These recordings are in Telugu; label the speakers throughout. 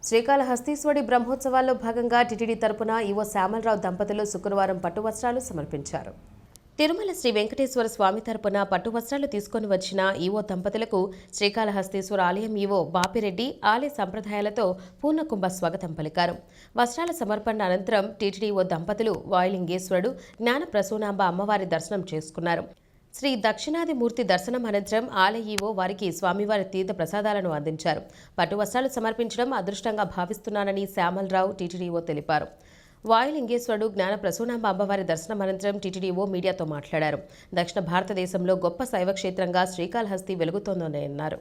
Speaker 1: శ్రీకాళహస్తీశ్వరి బ్రహ్మోత్సవాల్లో భాగంగా టీటీడీ తరపున ఈవో శ్యామలరావు దంపతులు శుక్రవారం పట్టు వస్త్రాలు సమర్పించారు. తిరుమల శ్రీ వెంకటేశ్వర స్వామి తరపున పట్టు వస్త్రాలు తీసుకొని వచ్చిన ఈవో దంపతులకు శ్రీకాళహస్తీశ్వర ఆలయం ఈవో బాపిరెడ్డి ఆలయ సంప్రదాయాలతో పూర్ణకుంభ స్వాగతం పలికారు. వస్త్రాల సమర్పణ అనంతరం టీటీడీ ఈవో దంపతులు వాయులింగేశ్వరుడు జ్ఞాన ప్రసూనాంబ అమ్మవారి దర్శనం చేసుకున్నారు. శ్రీ దక్షిణాది మూర్తి దర్శనం అనంతరం ఆలయ ఈవో వారికి స్వామివారి తీర్థ ప్రసాదాలను అందించారు. పట్టు వస్త్రాలు సమర్పించడం అదృష్టంగా భావిస్తున్నానని శ్యామలరావు టీటీడీ ఈవో తెలిపారు. వాయులింగేశ్వరుడు జ్ఞాన ప్రసూనాంబ అమ్మవారి దర్శనం అనంతరం టీటీడీ ఈవో మీడియాతో మాట్లాడారు. దక్షిణ భారతదేశంలో గొప్ప శైవ క్షేత్రంగా శ్రీకాళహస్తి వెలుగుతోందని అన్నారు.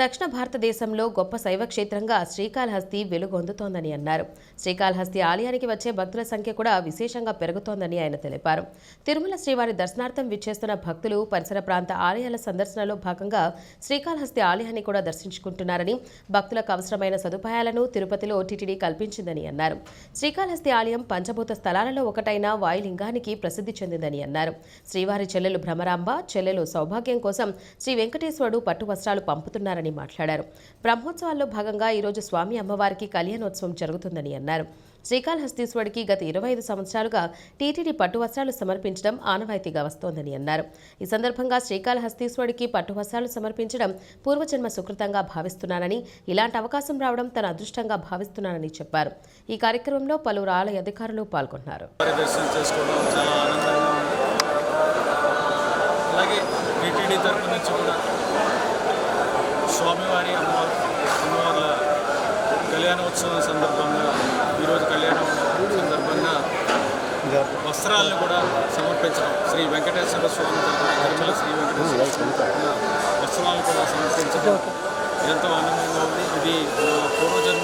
Speaker 1: దక్షిణ భారతదేశంలో గొప్ప శైవ క్షేత్రంగా శ్రీకాళహస్తి వెలుగొందుతోందని అన్నారు. శ్రీకాళహస్తి ఆలయానికి వచ్చే భక్తుల సంఖ్య కూడా విశేషంగా పెరుగుతోందని ఆయన తెలిపారు. తిరుమల శ్రీవారి దర్శనార్థం విచ్చేస్తున్న భక్తులు పరిసర ప్రాంత ఆలయాల సందర్శనలో భాగంగా శ్రీకాళహస్తి ఆలయాన్ని కూడా దర్శించుకుంటున్నారని, భక్తులకు అవసరమైన సదుపాయాలను తిరుపతిలో టీటీడీ కల్పించిందని అన్నారు. శ్రీకాళహస్తి ఆలయం పంచభూత స్థలాలలో ఒకటైన వాయులింగానికి ప్రసిద్ధి చెందిందని అన్నారు. శ్రీవారి చెల్లెలు భ్రమరాంబ, చెల్లెలు సౌభాగ్యం కోసం శ్రీ వెంకటేశ్వరుడు పట్టు వస్త్రాలు పంపుతున్నారని మాట్లాడారు. బ్రహ్మోత్సవాల్లో భాగంగా ఈరోజు స్వామి అమ్మవారికి కళ్యాణోత్సవం జరుగుతుందని అన్నారు. శ్రీకాళహస్తీశ్వరుడికి గత 25 సంవత్సరాలుగా టీటీడీ పట్టు వస్త్రాలు సమర్పించడం ఆనవాయితీగా వస్తోందని అన్నారు. ఈ సందర్భంగా శ్రీకాళహస్తీశ్వరుడికి పట్టు వస్త్రాలు సమర్పించడం పూర్వజన్మ సుకృతంగా భావిస్తున్నానని, ఇలాంటి అవకాశం రావడం తన అదృష్టంగా భావిస్తున్నానని చెప్పారు. ఈ కార్యక్రమంలో పలువురు ఆలయ అధికారులు పాల్గొన్నారు.
Speaker 2: స్వామివారి అమ్మవార్ల కళ్యాణోత్సవం సందర్భంగా ఈరోజు కళ్యాణం సందర్భంగా వస్త్రాలను కూడా సమర్పించడం, శ్రీ వెంకటేశ్వర స్వామి తరపున తిరుమల శ్రీ వెంకటేశ్వర స్వామి వస్త్రాలను కూడా సమర్పించడం ఎంతో ఆనందంగా ఉంది. ఇది పూర్వజన్మ